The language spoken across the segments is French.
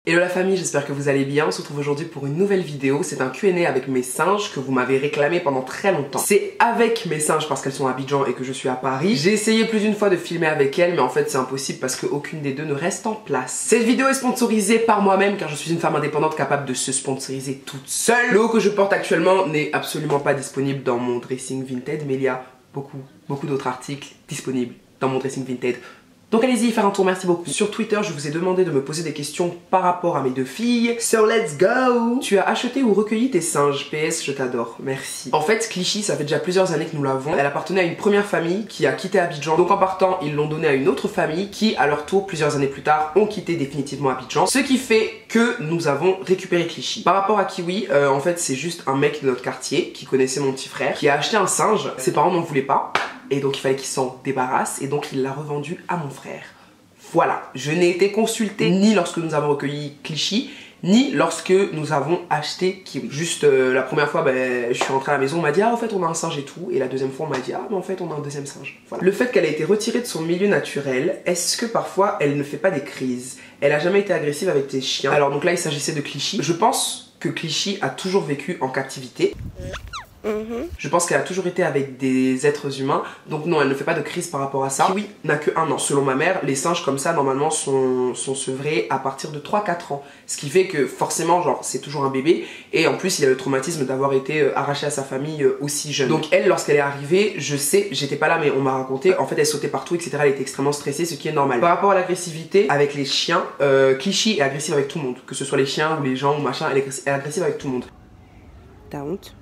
Hello la famille, j'espère que vous allez bien. On se retrouve aujourd'hui pour une nouvelle vidéo. C'est un Q&A avec mes singes que vous m'avez réclamé pendant très longtemps. C'est avec mes singes parce qu'elles sont à Abidjan et que je suis à Paris. J'ai essayé plus d'une fois de filmer avec elles, mais en fait c'est impossible parce qu'aucune des deux ne reste en place. Cette vidéo est sponsorisée par moi-même car je suis une femme indépendante capable de se sponsoriser toute seule. Le haut que je porte actuellement n'est absolument pas disponible dans mon dressing Vinted, mais il y a beaucoup d'autres articles disponibles dans mon dressing Vinted. Donc allez-y faire un tour, merci beaucoup. Sur Twitter, je vous ai demandé de me poser des questions par rapport à mes deux filles. So let's go! Tu as acheté ou recueilli tes singes? PS, je t'adore, merci. En fait, Clichy, ça fait déjà plusieurs années que nous l'avons. Elle appartenait à une première famille qui a quitté Abidjan. Donc en partant, ils l'ont donnée à une autre famille qui, à leur tour, plusieurs années plus tard, ont quitté définitivement Abidjan. Ce qui fait que nous avons récupéré Clichy. Par rapport à Kiwi, en fait, c'est juste un mec de notre quartier qui connaissait mon petit frère, qui a acheté un singe. Ses parents n'en voulaient pas. Et donc il fallait qu'il s'en débarrasse et donc il l'a revendu à mon frère. Voilà, je n'ai été consultée ni lorsque nous avons recueilli Clichy, ni lorsque nous avons acheté Kiwi. Juste la première fois, je suis rentrée à la maison, on m'a dit ah en fait on a un singe et tout. Et la deuxième fois on m'a dit ah mais en fait on a un deuxième singe. Voilà. Le fait qu'elle ait été retirée de son milieu naturel, est-ce que parfois elle ne fait pas des crises? Elle a jamais été agressive avec tes chiens. Alors donc là il s'agissait de Clichy. Je pense que Clichy a toujours vécu en captivité. Je pense qu'elle a toujours été avec des êtres humains, donc non, elle ne fait pas de crise par rapport à ça. Kiwi n'a que 1 an. Selon ma mère, les singes comme ça, normalement, sont sevrés à partir de 3-4 ans. Ce qui fait que forcément, genre, c'est toujours un bébé. Et en plus, il y a le traumatisme d'avoir été arraché à sa famille aussi jeune. Donc elle, lorsqu'elle est arrivée, je sais, j'étais pas là, mais on m'a raconté, en fait, elle sautait partout, etc. Elle était extrêmement stressée, ce qui est normal. Par rapport à l'agressivité avec les chiens, Clichy est agressive avec tout le monde. Que ce soit les chiens ou les gens ou machin, elle est agressive avec tout le monde. T'as honte?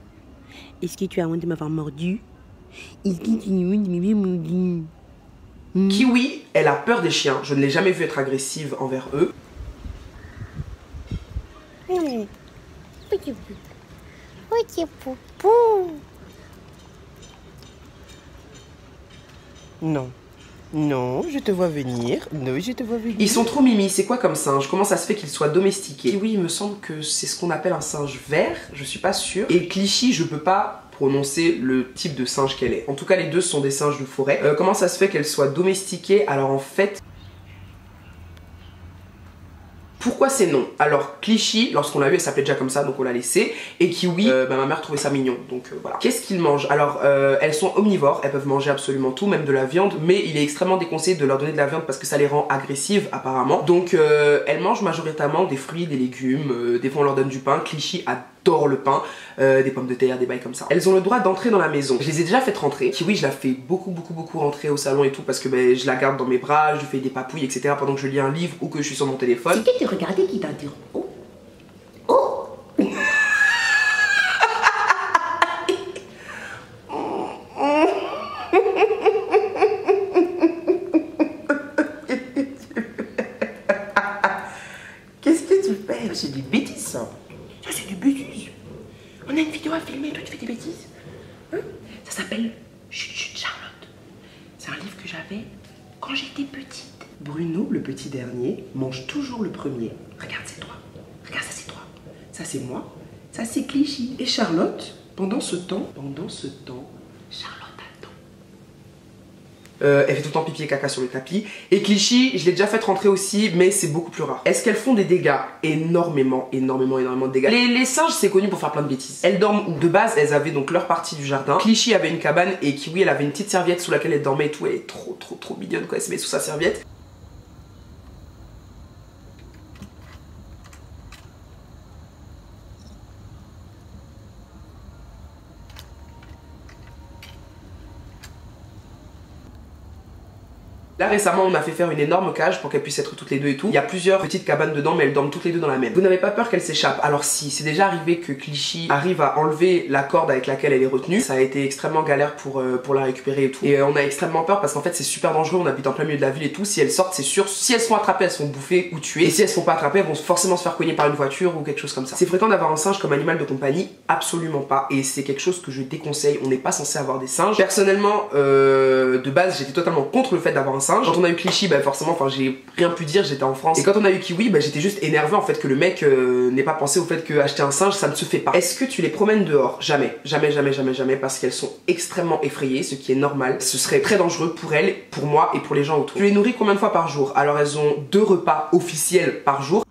Est-ce que tu as honte de m'avoir mordu? Est-ce que tu as honte de m'avoir mordu? Kiwi, elle a peur des chiens. Je ne l'ai jamais vue être agressive envers eux. Non. Non, je te vois venir. Non, je te vois venir. Ils sont trop mimi, c'est quoi comme singe? Comment ça se fait qu'ils soient domestiqués? Kiwi, il me semble que c'est ce qu'on appelle un singe vert, je suis pas sûre. Et Clichy, je peux pas prononcer le type de singe qu'elle est. En tout cas, les deux sont des singes de forêt. Comment ça se fait qu'elle soit domestiquée? Alors en fait... Pourquoi c'est non? Alors Clichy, lorsqu'on l'a eu, elle s'appelait déjà comme ça, donc on l'a laissé. Et Kiwi, ma mère trouvait ça mignon, donc voilà. Qu'est-ce qu'ils mangent? Alors elles sont omnivores, elles peuvent manger absolument tout, même de la viande, mais il est extrêmement déconseillé de leur donner de la viande parce que ça les rend agressives apparemment. Donc elles mangent majoritairement des fruits, des légumes, des fois on leur donne du pain. Clichy adore le pain, des pommes de terre, des bails comme ça. Elles ont le droit d'entrer dans la maison. Je les ai déjà fait rentrer. Kiwi, je la fais beaucoup rentrer au salon et tout parce que je la garde dans mes bras, je lui fais des papouilles, etc. pendant que je lis un livre ou que je suis sur mon téléphone. C'est que tu regardais qui t'interrompt. Oh. Oh. Qu'est-ce que tu fais? C'est des bêtises ça. Ça c'est du bêtises. On a une vidéo à filmer, toi tu fais des bêtises. Hein? Ça s'appelle Chut Chut Charlotte. C'est un livre que j'avais quand j'étais petite. Bruno, le petit dernier, mange toujours le premier. Regarde, c'est toi. Regarde, ça c'est toi. Ça c'est moi. Ça c'est Clichy. Et Charlotte, pendant ce temps, Charlotte attend. Elle fait tout le temps pipi et caca sur le tapis. Et Clichy, je l'ai déjà fait rentrer aussi, mais c'est beaucoup plus rare. Est-ce qu'elles font des dégâts? Énormément de dégâts. Les singes, c'est connu pour faire plein de bêtises. Elles dorment où? De base, elles avaient donc leur partie du jardin. Clichy avait une cabane et Kiwi, elle avait une petite serviette sous laquelle elle dormait et tout. Elle est trop mignonne quand elle se met sous sa serviette. Là récemment on a fait faire une énorme cage pour qu'elles puissent être toutes les deux et tout. Il y a plusieurs petites cabanes dedans mais elles dorment toutes les deux dans la même. Vous n'avez pas peur qu'elles s'échappent? Alors si, c'est déjà arrivé que Clichy arrive à enlever la corde avec laquelle elle est retenue. Ça a été extrêmement galère pour la récupérer et tout. Et on a extrêmement peur parce qu'en fait c'est super dangereux, on habite en plein milieu de la ville et tout. Si elles sortent c'est sûr, si elles sont attrapées elles sont bouffées ou tuées. Et si elles sont pas attrapées elles vont forcément se faire cogner par une voiture ou quelque chose comme ça. C'est fréquent d'avoir un singe comme animal de compagnie? Absolument pas. Et c'est quelque chose que je déconseille, on n'est pas censé avoir des singes. Personnellement, de base j'étais totalement contre le fait d'avoir un singe. Quand on a eu Clichy, forcément, enfin j'ai rien pu dire, j'étais en France. Et quand on a eu Kiwi, j'étais juste énervé en fait que le mec n'ait pas pensé au fait que acheter un singe ça ne se fait pas. Est-ce que tu les promènes dehors? Jamais, jamais, parce qu'elles sont extrêmement effrayées, ce qui est normal. Ce serait très dangereux pour elles, pour moi et pour les gens autour. Tu les nourris combien de fois par jour? Alors elles ont 2 repas officiels par jour.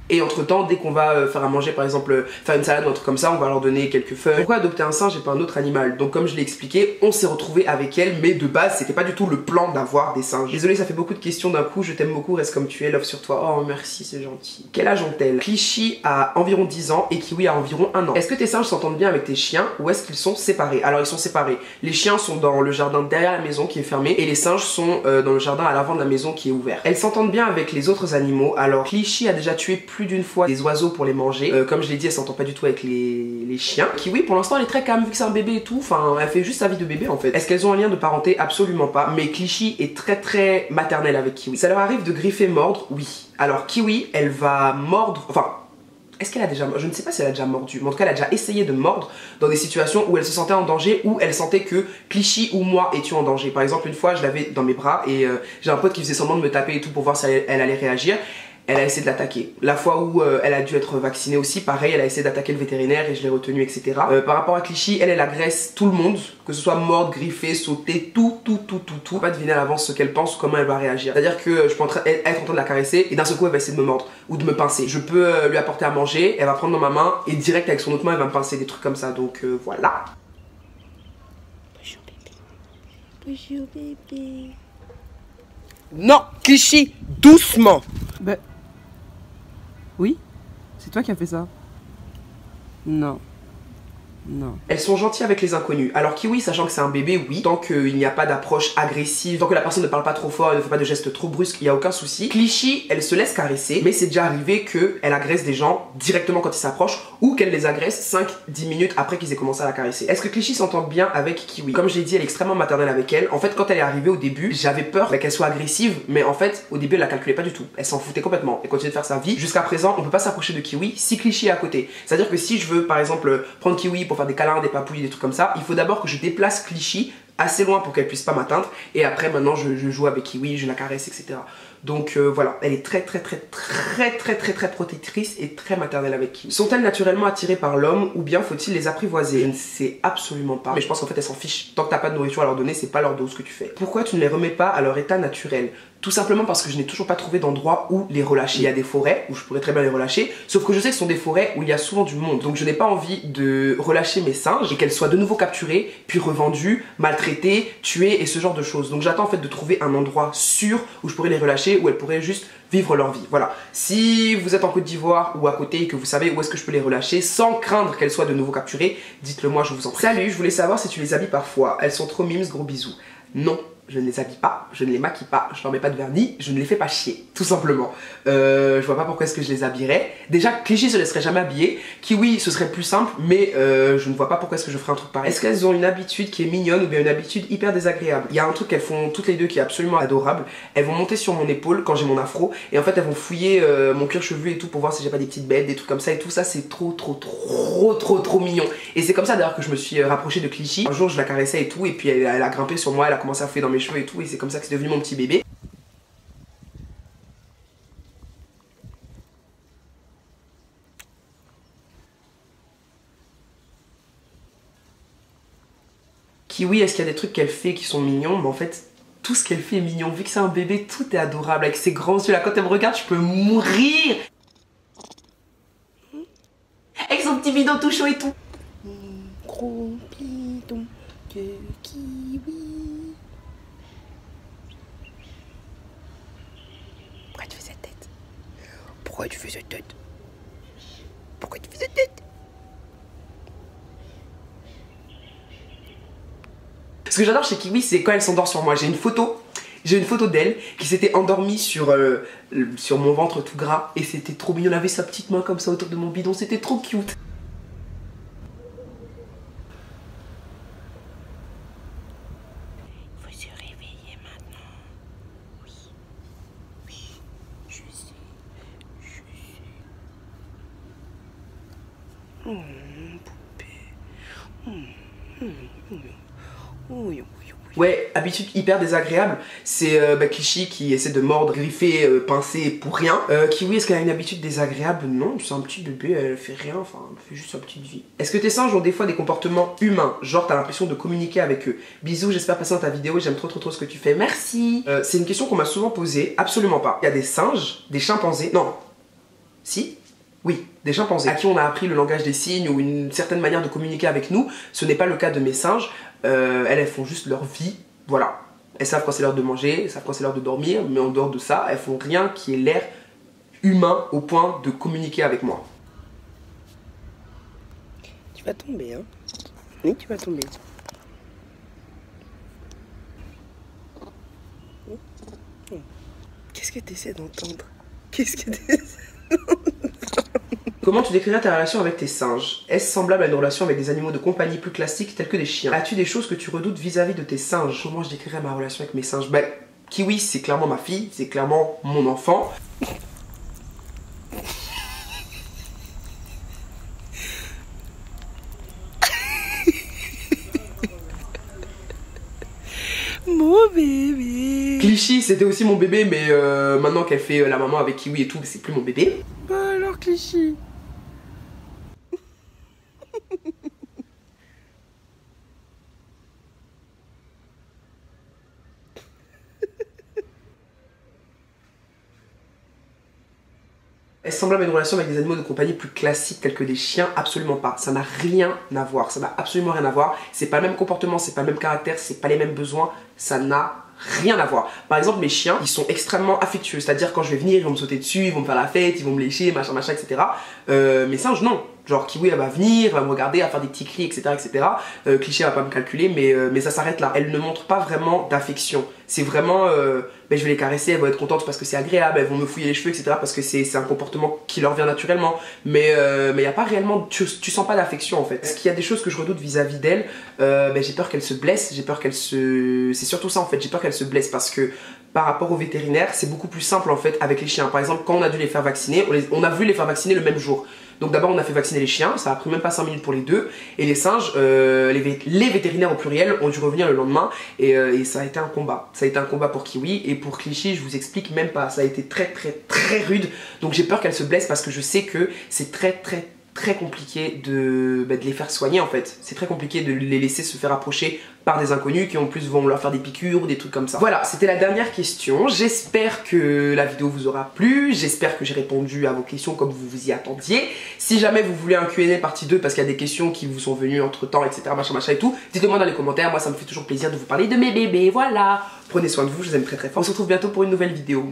Et entre temps, dès qu'on va faire à manger, par exemple faire une salade ou un truc comme ça, on va leur donner quelques feuilles. Pourquoi adopter un singe et pas un autre animal? Donc comme je l'ai expliqué, on s'est retrouvé avec elle, mais de base c'était pas du tout le plan d'avoir des singes. Désolé, ça fait beaucoup de questions d'un coup, je t'aime beaucoup, reste comme tu es, love sur toi. Oh merci, c'est gentil. Quel âge ont-elles? Clichy a environ 10 ans et Kiwi a environ 1 an. Est-ce que tes singes s'entendent bien avec tes chiens ou est-ce qu'ils sont séparés? Alors ils sont séparés. Les chiens sont dans le jardin derrière la maison qui est fermé et les singes sont dans le jardin à l'avant de la maison qui est ouvert. Elles s'entendent bien avec les autres animaux. Alors Clichy a déjà tué plus d'une fois des oiseaux pour les manger. Comme je l'ai dit, elle s'entend pas du tout avec les chiens. Kiwi pour l'instant elle est très calme vu que c'est un bébé et tout. Enfin elle fait juste sa vie de bébé en fait. Est-ce qu'elles ont un lien de parenté? Absolument pas. Mais Clichy est très maternelle avec Kiwi. Ça leur arrive de griffer, mordre? Oui. Alors Kiwi elle va mordre, enfin est-ce qu'elle a déjà... Je ne sais pas si elle a déjà mordu, mais en tout cas elle a déjà essayé de mordre dans des situations où elle se sentait en danger, où elle sentait que Clichy ou moi étions en danger. Par exemple une fois je l'avais dans mes bras et j'ai un pote qui faisait semblant de me taper et tout pour voir si elle allait réagir. Elle a essayé de l'attaquer. La fois où elle a dû être vaccinée aussi, pareil, elle a essayé d'attaquer le vétérinaire et je l'ai retenu, etc. Par rapport à Clichy, elle agresse tout le monde, que ce soit mordre, griffer, sauter, tout. Pas deviner à l'avance ce qu'elle pense ou comment elle va réagir. C'est-à-dire que je peux être en train de la caresser et d'un seul coup elle va essayer de me mordre ou de me pincer. Je peux lui apporter à manger, elle va prendre dans ma main et direct avec son autre main elle va me pincer, des trucs comme ça. Donc voilà. Bonjour bébé. Bonjour bébé. Non, Clichy, doucement. Bah... Oui? C'est toi qui as fait ça? Non. Non. Elles sont gentilles avec les inconnus. Alors Kiwi, sachant que c'est un bébé, oui, tant qu'il n'y a pas d'approche agressive, tant que la personne ne parle pas trop fort, elle ne fait pas de gestes trop brusques, il n'y a aucun souci. Clichy, elle se laisse caresser, mais c'est déjà arrivé qu'elle agresse des gens directement quand ils s'approchent ou qu'elle les agresse 5-10 minutes après qu'ils aient commencé à la caresser. Est-ce que Clichy s'entend bien avec Kiwi? Comme je l'ai dit, elle est extrêmement maternelle avec elle. En fait, quand elle est arrivée au début, j'avais peur qu'elle soit agressive, mais en fait, au début, elle la calculait pas du tout. Elle s'en foutait complètement. Elle continuait de faire sa vie. Jusqu'à présent, on peut pas s'approcher de Kiwi si Clichy est à côté. C'est-à-dire que si je veux, par exemple, prendre Kiwi pour faire des câlins, des papouilles, des trucs comme ça, il faut d'abord que je déplace Clichy assez loin pour qu'elle puisse pas m'atteindre et après maintenant je joue avec Kiwi, je la caresse, etc. Donc voilà, elle est très protectrice et très maternelle avec Kiwi. Sont-elles naturellement attirées par l'homme ou bien faut-il les apprivoiser? Je ne sais absolument pas, mais je pense qu'en fait elles s'en fichent. Tant que t'as pas de nourriture à leur donner, c'est pas leur dose que tu fais. Pourquoi tu ne les remets pas à leur état naturel? Tout simplement parce que je n'ai toujours pas trouvé d'endroit où les relâcher. Il y a des forêts où je pourrais très bien les relâcher, sauf que je sais que ce sont des forêts où il y a souvent du monde. Donc je n'ai pas envie de relâcher mes singes et qu'elles soient de nouveau capturées, puis revendues, maltraitées, tuées et ce genre de choses. Donc j'attends en fait de trouver un endroit sûr où je pourrais les relâcher, où elles pourraient juste vivre leur vie. Voilà. Si vous êtes en Côte d'Ivoire ou à côté et que vous savez où est-ce que je peux les relâcher sans craindre qu'elles soient de nouveau capturées, dites-le moi, je vous en prie. Salut, je voulais savoir si tu les habilles parfois. Elles sont trop mimes, gros bisous. Non. Je ne les habille pas, je ne les maquille pas, je leur mets pas de vernis, je ne les fais pas chier, tout simplement. Je vois pas pourquoi est-ce que je les habillerais. Déjà, Clichy se laisserait jamais habiller. Kiwi, ce serait plus simple, mais je ne vois pas pourquoi est-ce que je ferais un truc pareil. Est-ce qu'elles ont une habitude qui est mignonne ou bien une habitude hyper désagréable? Il y a un truc qu'elles font toutes les deux qui est absolument adorable. Elles vont monter sur mon épaule quand j'ai mon afro et en fait elles vont fouiller mon cuir chevelu et tout pour voir si j'ai pas des petites bêtes, des trucs comme ça et tout ça. C'est trop mignon. Et c'est comme ça d'ailleurs que je me suis rapprochée de Clichy. Un jour je la caressais et tout et puis elle a grimpé sur moi, elle a commencé à fouiller dans mes cheveux et tout et c'est comme ça que c'est devenu mon petit bébé. Kiwi, est-ce qu'il y a des trucs qu'elle fait qui sont mignons? Mais en fait, tout ce qu'elle fait est mignon. Vu que c'est un bébé, tout est adorable. Avec ses grands yeux là, quand elle me regarde, je peux mourir. Avec son petit bidon tout chaud et tout. Gros bidon de kiwi. Pourquoi tu fais cette tête? Pourquoi tu fais cette tête? Pourquoi tu fais cette tête? Ce que j'adore chez Kiwi, c'est quand elle s'endort sur moi. J'ai une photo d'elle qui s'était endormie sur mon ventre tout gras et c'était trop mignon. Elle avait sa petite main comme ça autour de mon bidon, c'était trop cute. Il faut se réveiller maintenant. Oui, je sais. Oh, mon poupée. Oui. Ouais, habitude hyper désagréable, c'est Clichy qui essaie de mordre, griffer, pincer pour rien. Kiwi, est-ce qu'elle a une habitude désagréable? Non, c'est un petit bébé, elle fait rien, enfin, elle fait juste sa petite vie. Est-ce que tes singes ont des fois des comportements humains? Genre, t'as l'impression de communiquer avec eux? Bisous, j'espère passer dans ta vidéo, j'aime trop ce que tu fais, merci. C'est une question qu'on m'a souvent posée, absolument pas. Il y a des singes, des chimpanzés, non. Si? Oui, des chimpanzés à qui on a appris le langage des signes ou une certaine manière de communiquer avec nous. Ce n'est pas le cas de mes singes. Elles font juste leur vie, voilà. Elles savent quand c'est l'heure de manger, elles savent quand c'est l'heure de dormir, mais en dehors de ça, elles font rien qui ait l'air humain au point de communiquer avec moi. Tu vas tomber, hein? Oui, tu vas tomber. Qu'est-ce que tu essaies d'entendre? Qu'est-ce que tu essaies d'entendre? Comment tu décrirais ta relation avec tes singes? Est-ce semblable à une relation avec des animaux de compagnie plus classiques tels que des chiens? As-tu des choses que tu redoutes vis-à-vis de tes singes? Comment je décrirais ma relation avec mes singes? Ben, Kiwi, c'est clairement ma fille, c'est clairement mon enfant. Mon bébé. Clichy, c'était aussi mon bébé, mais maintenant qu'elle fait la maman avec Kiwi et tout, c'est plus mon bébé. Bah alors Clichy. Est-ce semblable à une relation avec des animaux de compagnie plus classiques tels que des chiens? Absolument pas. Ça n'a rien à voir. Ça n'a absolument rien à voir. C'est pas le même comportement, c'est pas le même caractère, c'est pas les mêmes besoins. Ça n'a rien à voir. Par exemple, mes chiens, ils sont extrêmement affectueux. C'est-à-dire, quand je vais venir, ils vont me sauter dessus, ils vont me faire la fête, ils vont me lécher, machin, machin, etc. Mes singes, non. Genre, Kiwi, elle va venir, elle va me regarder, elle va faire des petits cris, etc. etc. Cliché, elle va pas me calculer, mais ça s'arrête là. Elle ne montre pas vraiment d'affection. C'est vraiment, je vais les caresser, elles vont être contentes parce que c'est agréable, elles vont me fouiller les cheveux, etc. parce que c'est un comportement qui leur vient naturellement. Mais il n'y a pas réellement, tu sens pas d'affection en fait. Est-ce qu'il y a des choses que je redoute vis-à-vis d'elle? J'ai peur qu'elle se blesse, j'ai peur qu'elle se... C'est surtout ça en fait, j'ai peur qu'elle se blesse parce que par rapport au vétérinaire, c'est beaucoup plus simple en fait avec les chiens. Par exemple, quand on a dû les faire vacciner, on a voulu les faire vacciner le même jour. Donc d'abord on a fait vacciner les chiens, ça a pris même pas 5 minutes pour les deux. Et les singes, les vétérinaires au pluriel ont dû revenir le lendemain. Et ça a été un combat. Ça a été un combat pour Kiwi. Et pour Clichy, je vous explique même pas. Ça a été très rude. Donc j'ai peur qu'elle se blesse parce que je sais que c'est très compliqué de les faire soigner en fait. C'est très compliqué de les laisser se faire approcher par des inconnus qui en plus vont leur faire des piqûres ou des trucs comme ça. Voilà, c'était la dernière question. J'espère que la vidéo vous aura plu. J'espère que j'ai répondu à vos questions comme vous vous y attendiez. Si jamais vous voulez un Q&A partie 2 parce qu'il y a des questions qui vous sont venues entre temps, etc. machin et tout, dites-le-moi dans les commentaires. Moi ça me fait toujours plaisir de vous parler de mes bébés. Voilà. Prenez soin de vous, je vous aime très fort. On se retrouve bientôt pour une nouvelle vidéo.